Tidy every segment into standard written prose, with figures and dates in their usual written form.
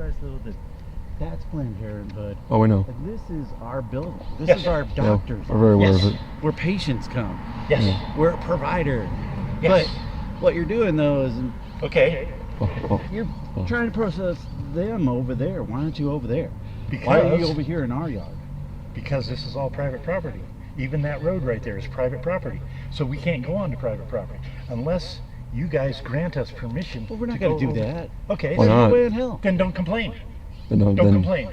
realize though that that's Planned Parenthood. Oh, we know. And this is our building. This is our doctors. We're very aware of it. Where patients come. Yes. Yeah. We're a provider. Yes. But what you're doing though is Okay. you're trying to process them over there. Why aren't you over there? Why are you over here in our yard? Because this is all private property. Even that road right there is private property. So we can't go onto private property unless you guys grant us permission. Well, we're not going to do that. Okay. Why so not? No way in hell. Then don't complain. Then, Don't complain.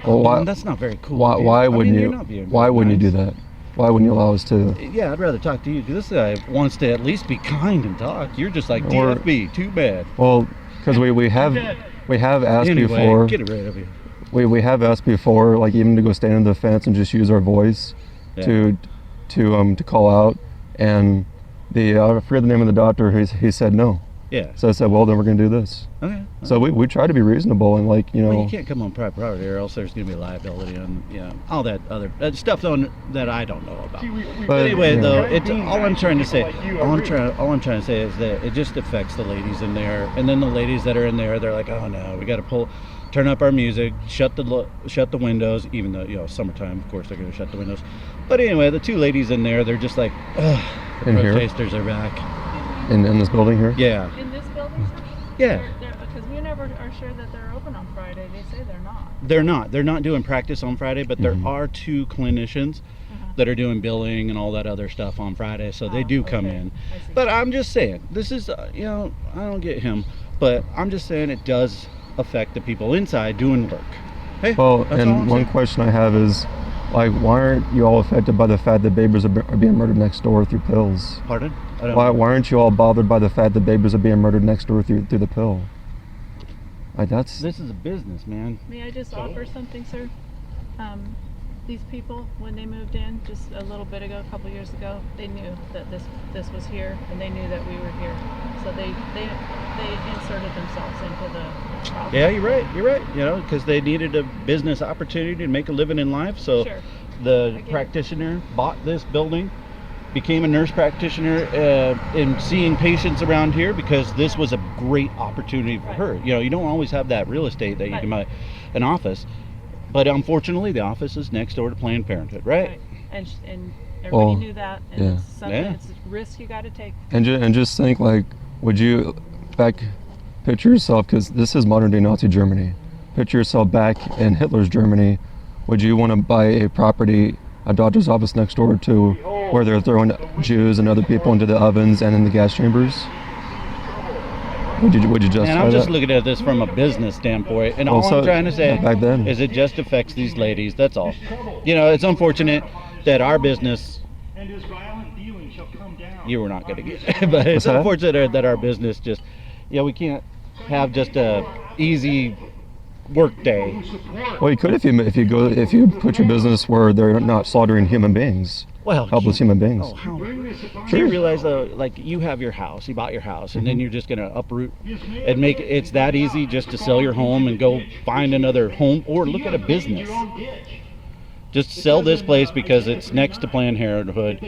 Well, why? That's not very cool. Why dude. wouldn't you're not you? being Why very wouldn't you nice. do that? Why wouldn't you allow us to? Yeah, I'd rather talk to you because this guy wants to at least be kind and talk. You're just like Or- DFB. Too bad. Well, because we have asked Anyway, before. get rid of you. We have asked before, like even to go stand in the fence and just use our voice Yeah. to call out, and I forget the name of the doctor. He said no. Yeah. So I said, well, then we're gonna do this. Okay. So we try to be reasonable and like Well, you can't come on private property, or else there's going to be liability on all that other stuff that I don't know about. But anyway, yeah. though, it's all I'm trying to say. All I'm trying to say is that it just affects the ladies in there, and then the ladies that are in there, they're like, oh no, we got to turn up our music, shut the windows. Even though summertime, of course, they're going to shut the windows. But anyway, the two ladies in there, they're just like, ugh, the In here? protesters are back. in this building here. Yeah. In this building? Yeah. Because we never are sure that they're open on Friday. They say they're not. They're not doing practice on Friday, but there are two clinicians that are doing billing and all that other stuff on Friday, so they do come in. I see. But I'm just saying, this is I don't get him, but I'm just saying it does affect the people inside doing work. Hey, Well, that's all and I'm one saying. question I have is, like, why aren't you all affected by the fact that babies are being murdered next door through pills? Pardon? I don't Why know. aren't you all bothered by the fact that babies are being murdered next door through the pill? Like that's This is a business, man. May I just offer something, sir? These people, when they moved in just a little bit ago, a couple years ago, they knew that this was here, and they knew that we were here. So they inserted themselves into the problem. Yeah, you're right. You're right. Because they needed a business opportunity to make a living in life. So Sure. the get it. practitioner bought this building, became a nurse practitioner, and seeing patients around here because this was a great opportunity for her. You don't always have that real estate that you can buy an office, but unfortunately, the office is next door to Planned Parenthood, right? And everybody Well, knew that, and yeah. it's something. Yeah. It's a risk you got to take. and just think, like, would you picture yourself, because this is modern day Nazi Germany, picture yourself back in Hitler's Germany. Would you want to buy a doctor's office next door to where they're throwing Jews and other people into the ovens and in the gas chambers? Would you justify And I'm just that? looking at this from a business standpoint, and Well, all so- I'm trying to say back then. is it just affects these ladies. That's all. It's unfortunate that our business. And his violent dealing shall come down. You were not going to get it, but it's that? unfortunate that our business just, we can't have just a easy work day. Well, you could if you put your business where they're not slaughtering human beings, Well, helpless human beings. Oh, how? Do you realize though, like you have your house, you bought your house, and then you're just gonna uproot and make it's that easy just to sell your home and go find another home, or look at a business. Just sell this place because it's next to Planned Parenthood.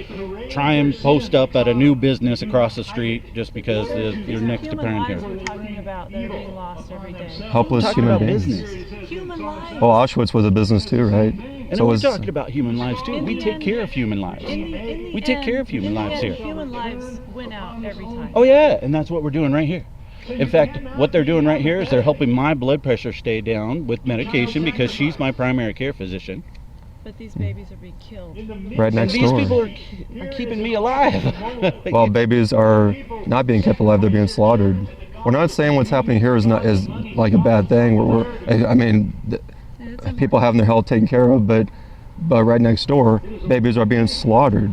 Try and post up at a new business across the street just because you're next to Human Planned lives Parenthood. we're talking about that are being lost every day. Helpless Talking human about beings. business. Human lives. Well, Auschwitz was a business too, right? And we're talking about human lives too. We take care of human lives. In the We take end- care of human in the lives end, here. Human lives win out every time. Oh yeah, and that's what we're doing right here. In fact, what they're doing right here is they're helping my blood pressure stay down with medication because she's my primary care physician. But these babies are being killed. Right And next these door. people are keeping me alive. Well, babies are not being kept alive; they're being slaughtered. We're not saying what's happening here is like a bad thing. People having their health taken care of, but right next door, babies are being slaughtered,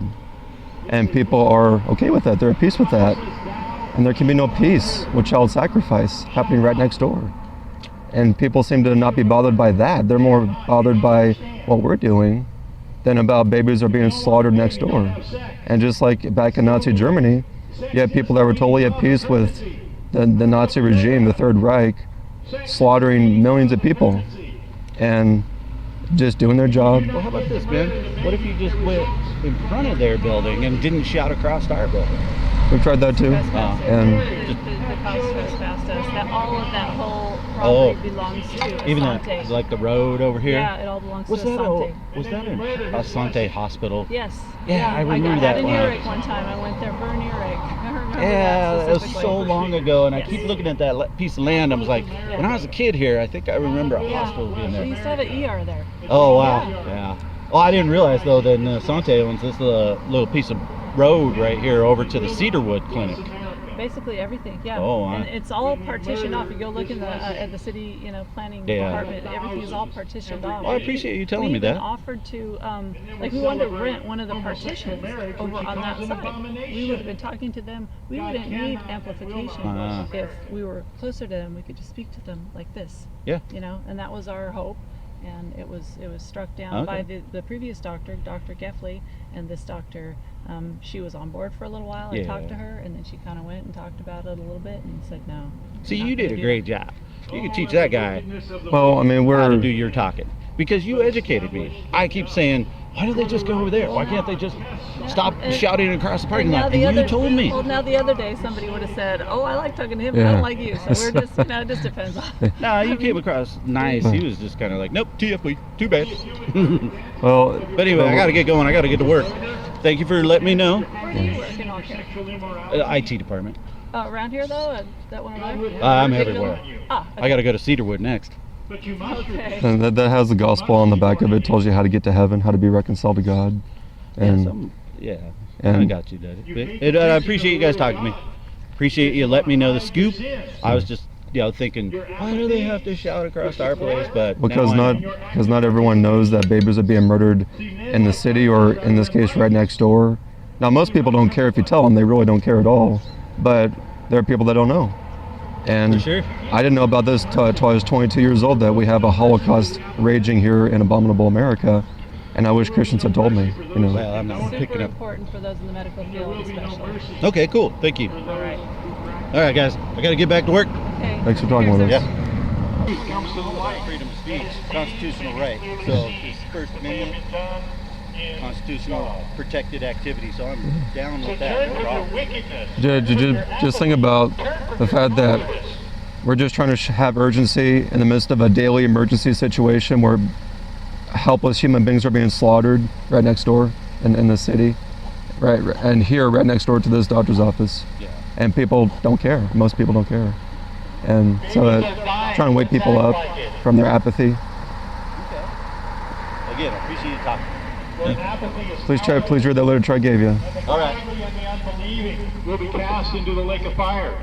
and people are okay with that. They're at peace with that, and there can be no peace with child sacrifice happening right next door. And people seem to not be bothered by that. They're more bothered by what we're doing than about babies are being slaughtered next door. And just like back in Nazi Germany, you had people that were totally at peace with the Nazi regime, the Third Reich, slaughtering millions of people and just doing their job. Well, how about this, Ben? What if you just went in front of their building and didn't shout across our building? We've tried that too. Trespass. And The cops trespassed us. All of that whole property belongs to even Asante. that, like the road over here. Yeah, it all belongs Was to that Asante. was that an Asante Hospital? Yes. Yeah, I remember I that had an one. earache one time. I went there for an earache. I remember Yeah, that it was specifically. so long ago, and I keep looking at that piece of land. I was like, when I was a kid here, I think I remember a Yeah. hospital being We there. used to have an ER there. Oh wow, yeah. Oh, I didn't realize though that Asante owns this little piece of road right here over to the Cedarwood Clinic. Basically everything, yeah. Oh, wow. And it's all partitioned off. You go look in the at the city, planning department. Everything is all partitioned off. Well, I appreciate you telling we me even that. offered to, like, we wanted to rent one of the partitions over on that side. We would have been talking to them. We wouldn't need amplification Ah. if we were closer to them. We could just speak to them like this. Yeah. And that was our hope. And it was struck down Okay. by the previous doctor, Dr. Geffley, and this doctor. She was on board for a little while. I Yeah. talked to her, and then she kind of went and talked about it a little bit, and said no. See, we're not you gonna did a do great that. job. You can teach that guy Well, I mean, how to do we're your talking because you educated me. I keep saying, why do they just go over there? Why can't they just stop and- shouting across the parking now lot? the And you other- told me. Well, now the other day somebody would have said, "Oh, I like talking to him, but I Yeah. don't like you." So we're just, it just depends on. Nah, you came across nice. He was just kind of like, nope, TFB, too bad. well. But anyway, I got to get going. I got to get to work. Thank you for letting me know. Where do you work in all care? IT department. Around here though, that one over there. I'm Big everywhere. building? Ah, I got to go to Cedarwood next. okay. And that has the gospel on the back of it. Tells you how to get to heaven, how to be reconciled to God, and Yeah, and- I got you, Daddy. I appreciate you guys talking to me. Appreciate you letting me know the scoop. I was just, thinking, why do they have to shout across our place? But because now I not know. because not everyone knows that babies are being murdered in the city, or in this case, right next door. Now, most people don't care if you tell them; they really don't care at all. But there are people that don't know. And For sure. I didn't know about this till I was 22 years old, that we have a Holocaust raging here in abominable America. And I wish Christians had told me. Well, I'm not Super picking up. important for those in the medical field, especially. Okay, cool. Thank you. All right. All right, guys. I got to get back to work. Okay. Thanks for talking with us. Yeah. Comes to the light. Freedom of speech, constitutional right. So this First Amendment, constitutional protected activity. So I'm down with that. No problem. Just think about the fact that we're just trying to have urgency in the midst of a daily emergency situation where helpless human beings are being slaughtered right next door in the city, right, and here right next door to this doctor's office. Yeah. And people don't care. Most people don't care. And so trying to wake people up from their apathy. Okay. Again, I appreciate you talking. Please read that letter Troy gave you. All right. And the unbelieving will be cast into the lake of fire.